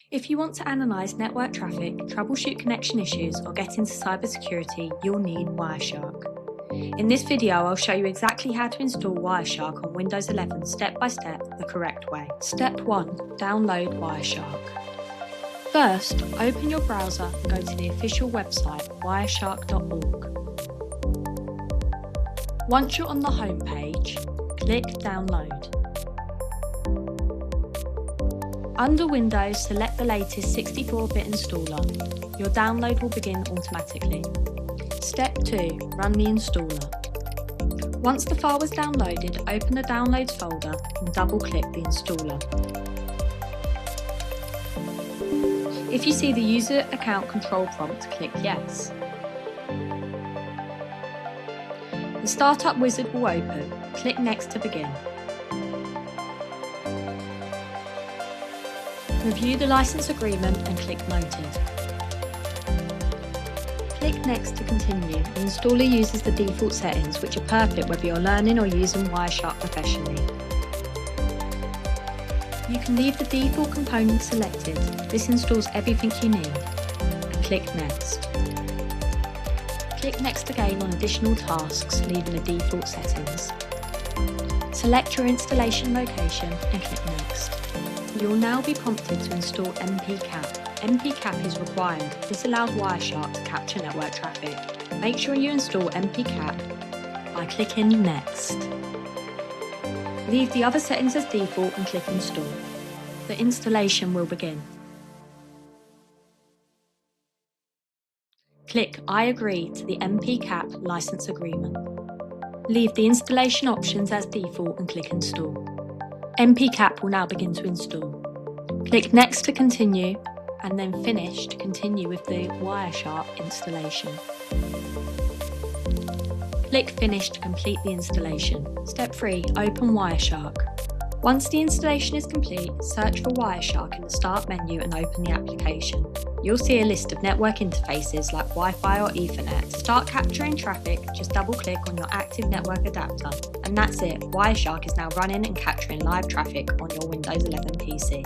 If you want to analyse network traffic, troubleshoot connection issues, or get into cybersecurity, you'll need Wireshark. In this video, I'll show you exactly how to install Wireshark on Windows 11 step by step the correct way. Step 1. Download Wireshark. First, open your browser and go to the official website wireshark.org. Once you're on the home page, click Download. Under Windows, select the latest 64-bit installer. Your download will begin automatically. Step 2. Run the installer. Once the file was downloaded, open the Downloads folder and double-click the installer. If you see the User Account Control prompt, click Yes. The Startup Wizard will open. Click Next to begin. Review the license agreement and click Noted. Click Next to continue. The installer uses the default settings, which are perfect whether you're learning or using Wireshark professionally. You can leave the default components selected. This installs everything you need. And click Next. Click Next again on additional tasks, leaving the default settings. Select your installation location and click Next. You will now be prompted to install Npcap. Npcap is required. This allows Wireshark to capture network traffic. Make sure you install Npcap by clicking Next. Leave the other settings as default and click Install. The installation will begin. Click I agree to the Npcap license agreement. Leave the installation options as default and click Install. Npcap will now begin to install. Click Next to continue and then Finish to continue with the Wireshark installation. Click Finish to complete the installation. Step 3. Open Wireshark. Once the installation is complete, search for Wireshark in the Start menu and open the application. You'll see a list of network interfaces like Wi-Fi or Ethernet. To start capturing traffic, just double-click on your active network adapter. And that's it, Wireshark is now running and capturing live traffic on your Windows 11 PC.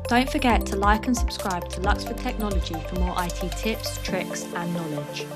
Don't forget to like and subscribe to Luxford Technology for more IT tips, tricks and knowledge.